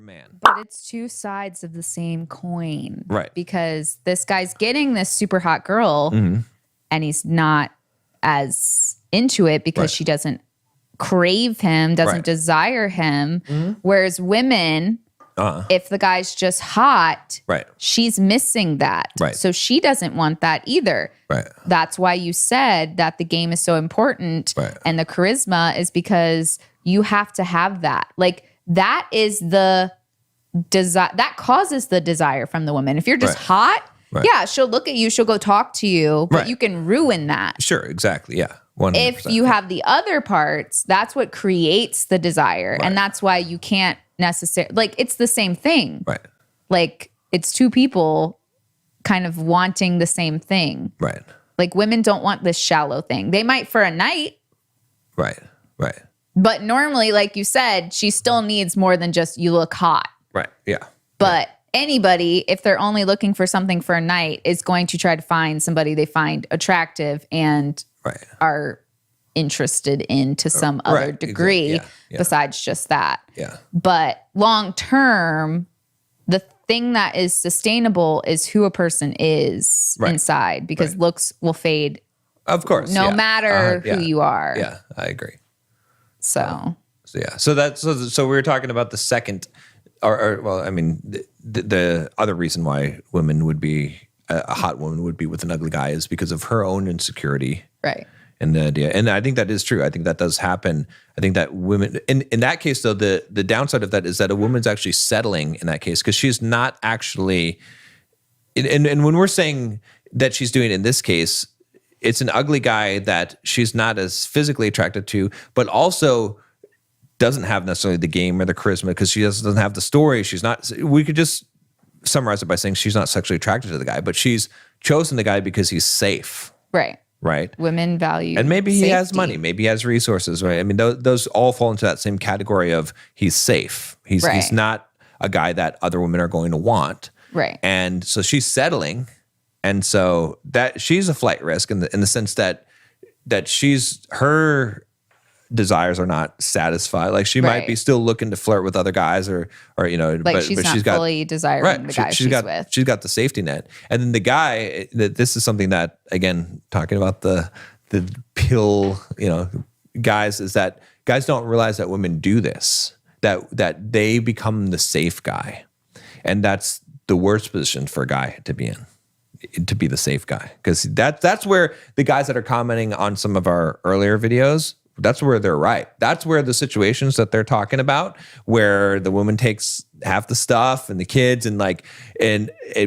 man. But it's two sides of the same coin. Right. Because this guy's getting this super hot girl and he's not as into it because she doesn't crave him, doesn't desire him. Whereas women, if the guy's just hot, she's missing that. So she doesn't want that either. That's why you said that the game is so important and the charisma is because you have to have that. Like that is the desire that causes the desire from the woman. If you're just hot, yeah, she'll look at you, she'll go talk to you, but you can ruin that. Sure, exactly. Yeah. 100%. If you have the other parts, that's what creates the desire. And that's why you can't necessarily, like, it's the same thing. Like, it's two people kind of wanting the same thing. Like, women don't want this shallow thing. They might for a night. But normally, like you said, she still needs more than just you look hot. Yeah. But anybody, if they're only looking for something for a night, is going to try to find somebody they find attractive and are interested in to some other degree besides just that. But long term, the thing that is sustainable is who a person is inside, because looks will fade. Of course. No matter who you are. Yeah, I agree. So we were talking about the second, well, I mean, the other reason why women would be, a hot woman would be with an ugly guy is because of her own insecurity. And the idea, and I think that is true. I think that does happen. I think that women, in that case though, the downside of that is that a woman's actually settling in that case because she's not actually, and when we're saying that she's doing it in this case, it's an ugly guy that she's not as physically attracted to, but also doesn't have necessarily the game or the charisma because she doesn't have the story. She's not, we could just summarize it by saying she's not sexually attracted to the guy, but she's chosen the guy because he's safe. Right. Women value and maybe safety. He has money. Maybe he has resources. Right. I mean, those all fall into that same category of he's safe. He's not a guy that other women are going to want. And so she's settling. And so that she's a flight risk in the sense that her desires are not satisfied. Like she might be still looking to flirt with other guys or like but she's not she's got, fully desiring the guy she's with. She's got the safety net. And then the guy, this is something that, again, talking about the pill, guys, is that guys don't realize that women do this, that they become the safe guy. And that's the worst position for a guy to be in, to be the safe guy. Because that's where the guys that are commenting on some of our earlier videos, that's where they're right. That's where the situations that they're talking about, where the woman takes half the stuff and the kids and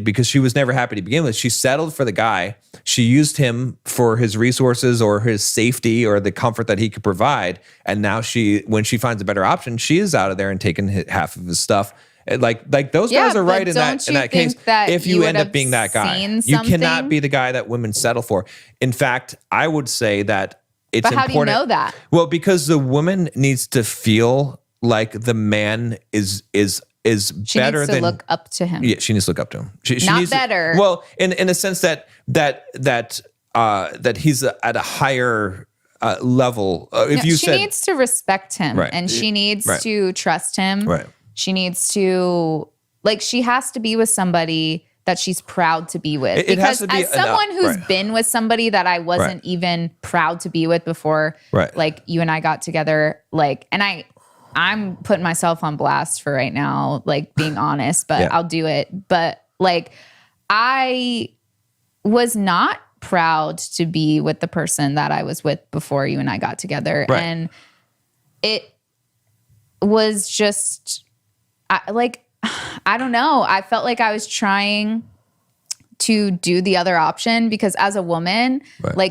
because she was never happy to begin with, she settled for the guy. She used him for his resources or his safety or the comfort that he could provide. And now when she finds a better option, she is out of there and taking half of his stuff. Like those guys are right in that case. If you end up being that guy, you cannot be the guy that women settle for. In fact, I would say that it's important. But how do you know that? Well, because the woman needs to feel like the man is better than. She needs to look up to him. Yeah, she needs to look up to him. She not needs better. Well, in a sense that he's at a higher level. She needs to respect him, and she needs to trust him. She needs to, she has to be with somebody that she's proud to be with. Because as someone who's been with somebody that I wasn't even proud to be with before, like you and I got together, and I'm putting myself on blast for right now, being honest, but I'll do it. But I was not proud to be with the person that I was with before you and I got together. And it was just, I don't know. I felt like I was trying to do the other option because as a woman,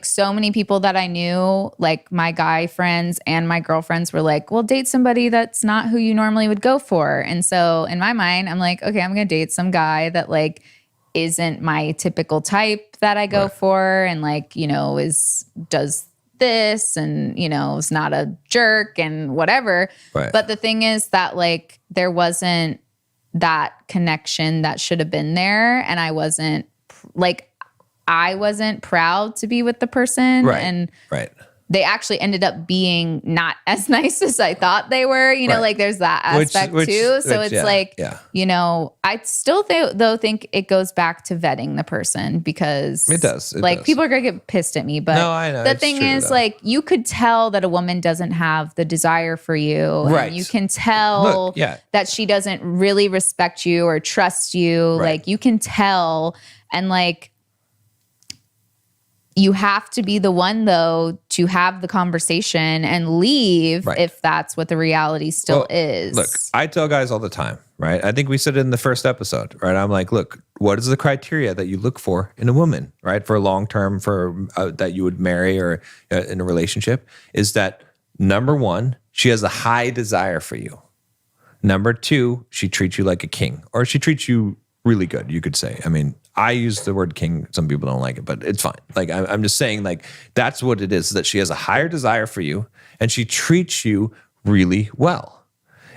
so many people that I knew, my guy friends and my girlfriends were like, well, date somebody that's not who you normally would go for. And so in my mind, I'm like, okay, I'm going to date some guy that isn't my typical type that I go for. And does this and, is not a jerk and whatever. But the thing is that there wasn't that connection that should have been there. And I wasn't proud to be with the person. they actually ended up being not as nice as I thought they were. You know, like there's that aspect too. So it's you know, I still think it goes back to vetting the person, because it does. People are going to get pissed at me. But no, I know. The thing is, like, you could tell that a woman doesn't have the desire for you. Right. And you can tell that she doesn't really respect you or trust you. Right. Like, you can tell. And like, you have to be the one, though, to have the conversation and leave if that's what the reality still is. Look, I tell guys all the time, right? I think we said it in the first episode, right? I'm like, look, what is the criteria that you look for in a woman, right? For long term, for that you would marry or in a relationship, is that number one, she has a high desire for you. Number two, she treats you like a king, or she treats you really good, you could say. I mean, I use the word king. Some people don't like it, but it's fine. Like, I'm just saying, like, that's what it is, that she has a higher desire for you and she treats you really well.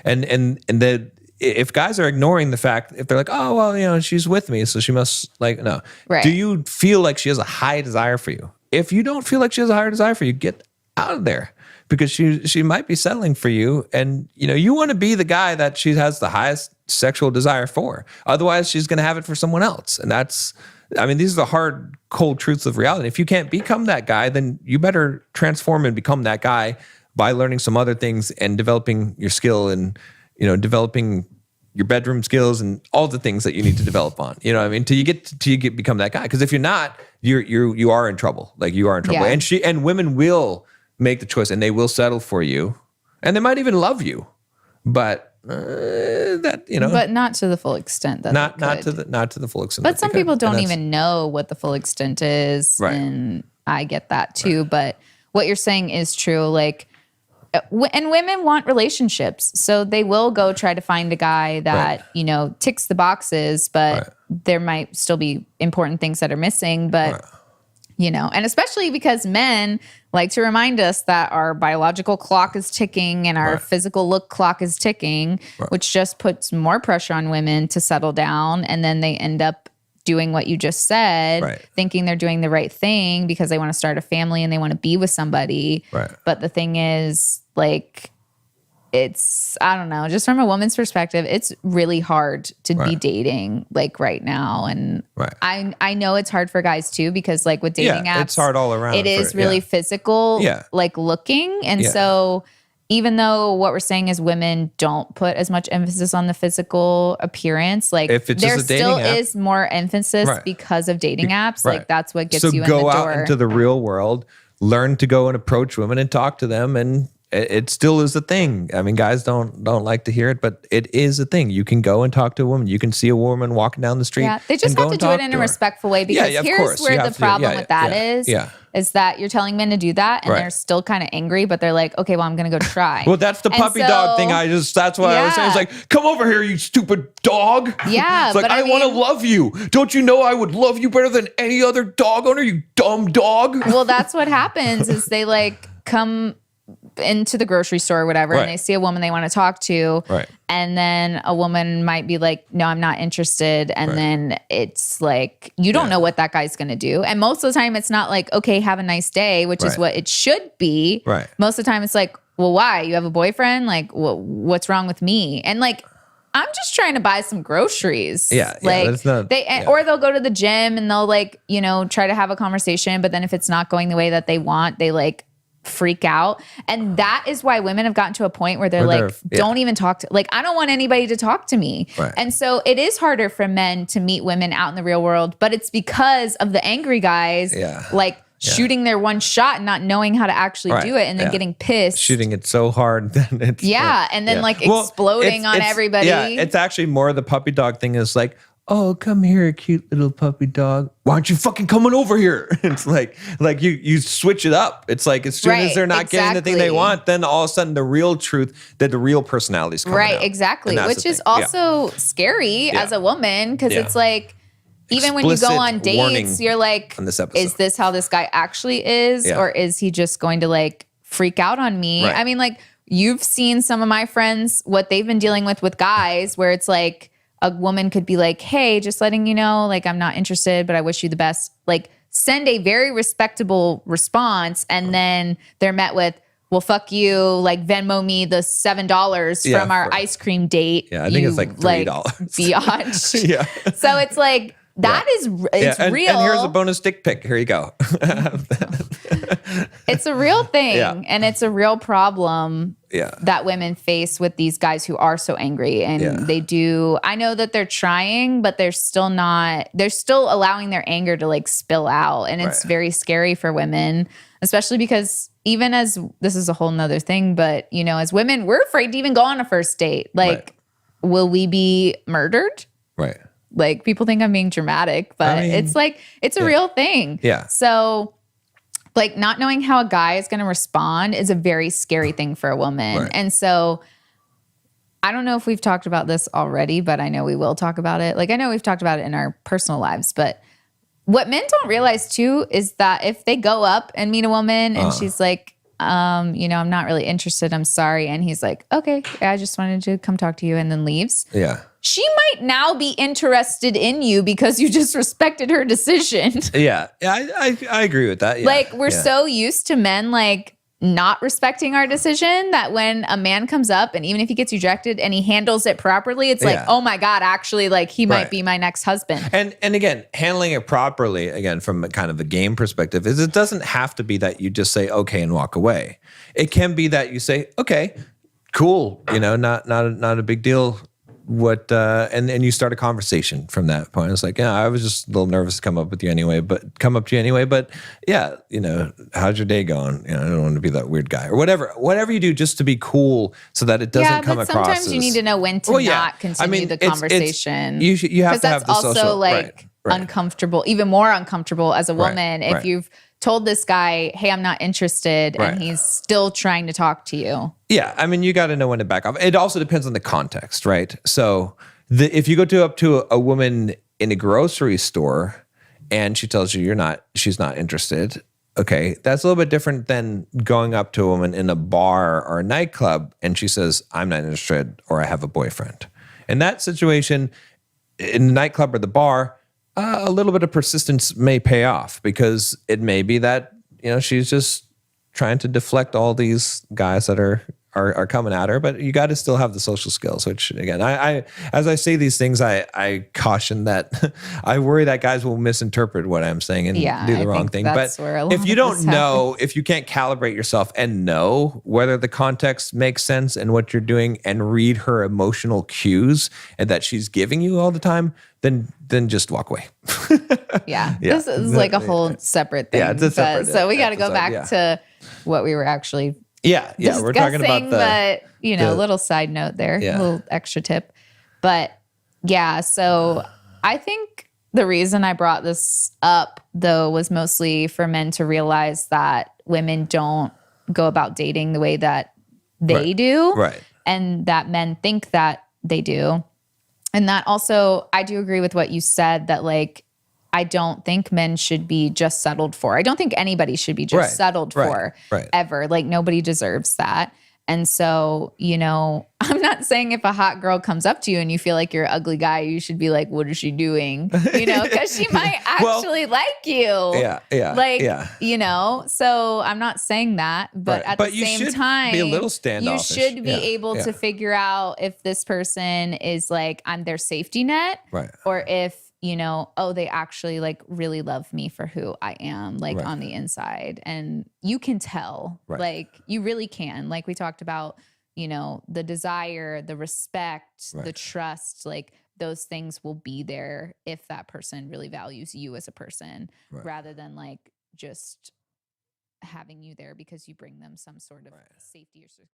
And that if guys are ignoring the fact, if they're like, oh, well, you know, she's with me, so she must, like, no. Right. Do you feel like she has a high desire for you? If you don't feel like she has a higher desire for you, get out of there, because she might be settling for you. And, you know, you want to be the guy that she has the highest sexual desire for. Otherwise, she's going to have it for someone else. And that's, I mean, these are the hard, cold truths of reality. If you can't become that guy, then you better transform and become that guy by learning some other things and developing your skill and, you know, developing your bedroom skills and all the things that you need to develop on. You know what I mean? Till you become that guy. Because if you're not, you are in trouble. Like, you are in trouble. Yeah. And women will make the choice and they will settle for you, and they might even love you, but that, you know, but not to the full extent that not to the full extent. But some people don't even know what the full extent is, right. And I get that too. Right. But what you're saying is true. Like, and women want relationships, so they will go try to find a guy that you know ticks the boxes, but there might still be important things that are missing. But you know, and especially because men like to remind us that our biological clock is ticking and our physical look clock is ticking, which just puts more pressure on women to settle down. And then they end up doing what you just said, thinking they're doing the right thing because they want to start a family and they want to be with somebody. Right. But the thing is, like, it's, I don't know, just from a woman's perspective, it's really hard to be dating like right now. And I know it's hard for guys too, because like with dating apps, it's hard all around. It is really physical, like looking. And so even though what we're saying is women don't put as much emphasis on the physical appearance, like if it's there just a dating still app, is more emphasis because of dating apps. Like that's what gets you in the door. So go out into the real world, learn to go and approach women and talk to them, and it still is a thing. I mean, guys don't like to hear it, but it is a thing. You can go and talk to a woman. You can see a woman walking down the street. Yeah, they just have to do it in a respectful way, because here's where the problem with that is that you're telling men to do that and they're still kind of angry, but they're like, okay, well, I'm going to go try. Well, that's the puppy dog thing. That's why I was saying, it's like, come over here, you stupid dog. Yeah. It's like, I want to love you. Don't you know I would love you better than any other dog owner, you dumb dog? Well, that's what happens is they like come into the grocery store or whatever, and they see a woman they want to talk to, and then a woman might be like, no, I'm not interested, and then it's like, you don't know what that guy's gonna do, and most of the time it's not like, okay, have a nice day, which is what it should be. Most of the time it's like, well, why? You have a boyfriend? Like, what's wrong with me? And like, I'm just trying to buy some groceries. Like or they'll go to the gym and they'll like, you know, try to have a conversation, but then if it's not going the way that they want, they like freak out. And that is why women have gotten to a point where they're like, don't even talk to, like, I don't want anybody to talk to me. And so it is harder for men to meet women out in the real world, but it's because of the angry guys, like shooting their one shot and not knowing how to actually do it, and then getting pissed. Shooting it so hard. Then it's and then like exploding on everybody. Yeah, it's actually more the puppy dog thing is like, oh, come here, cute little puppy dog. Why aren't you fucking coming over here? It's like you switch it up. It's like as soon as they're not getting the thing they want, then all of a sudden the real truth, that the real personality is coming out. Exactly. Which is also scary as a woman, because it's like, even when you go on dates, you're like, is this how this guy actually is? Or is he just going to like freak out on me? I mean, like, you've seen some of my friends, what they've been dealing with guys, where it's like, a woman could be like, hey, just letting you know, like, I'm not interested, but I wish you the best. Like, send a very respectable response, and then they're met with, well, fuck you, like Venmo me the $7 from our ice cream date. Yeah, I think it's like $3. Biatch. Yeah. So it's like, that is real. And here's a bonus dick pic. Here you go. It's a real thing. And it's a real problem that women face with these guys who are so angry. And they do, I know that they're trying, but they're still allowing their anger to like spill out. And it's very scary for women, especially because even as, this is a whole nother thing, but you know, as women, we're afraid to even go on a first date. Like, will we be murdered? Right. Like, people think I'm being dramatic, but it's like, it's a real thing. Yeah. So like, not knowing how a guy is going to respond is a very scary thing for a woman. Right. And so I don't know if we've talked about this already, but I know we will talk about it. Like, I know we've talked about it in our personal lives, but what men don't realize too is that if they go up and meet a woman and she's like, you know, I'm not really interested, I'm sorry. And he's like, okay, I just wanted to come talk to you, and then leaves. Yeah. She might now be interested in you because you just respected her decision. Yeah. I agree with that. Yeah. Like, we're so used to men like not respecting our decision that when a man comes up, and even if he gets rejected and he handles it properly, it's like, oh my God, actually, like, he might be my next husband. And again, handling it properly, again, from a kind of a game perspective, is it doesn't have to be that you just say okay and walk away. It can be that you say, okay, cool, you know, not a big deal. And you start a conversation from that point. It's like, yeah, I was just a little nervous to come up to you anyway, but yeah, you know, how's your day going? You know, I don't want to be that weird guy or whatever you do just to be cool so that it doesn't come across. Sometimes you need to know when to not continue the conversation. You have to have the social. Because that's also like uncomfortable, even more uncomfortable as a woman if you've told this guy, hey, I'm not interested, and he's still trying to talk to you. Yeah, I mean, you got to know when to back off. It also depends on the context, right? So if you go up to a woman in a grocery store and she tells you she's not interested, okay, that's a little bit different than going up to a woman in a bar or a nightclub and she says, I'm not interested, or I have a boyfriend. In that situation, in the nightclub or the bar, a little bit of persistence may pay off, because it may be that, you know, she's just trying to deflect all these guys that are coming at her, but you got to still have the social skills, which again, I as I say these things, I caution that I worry that guys will misinterpret what I'm saying and do the wrong thing. But if you don't know, if you can't calibrate yourself and know whether the context makes sense and what you're doing and read her emotional cues and that she's giving you all the time, then just walk away. This is like a whole separate thing. It's a separate so we got to go back to what we were actually we're talking about but you know, little side note there, a little extra tip. But so I think the reason I brought this up though was mostly for men to realize that women don't go about dating the way that they do. Right. And that men think that they do. And that also, I do agree with what you said, that like, I don't think men should be just settled for. I don't think anybody should be just settled for ever. Like, nobody deserves that. And so, you know, I'm not saying if a hot girl comes up to you and you feel like you're an ugly guy, you should be like, what is she doing? You know, because she might actually like you. You know, so I'm not saying that. But at the same time, be a little standoffish. You should be able to figure out if this person is like, I'm their safety net. Or if, you know, oh, they actually like really love me for who I am, like on the inside. And you can tell, like you really can. Like we talked about, you know, the desire, the respect, the trust, like those things will be there if that person really values you as a person, rather than like just having you there because you bring them some sort of safety or security.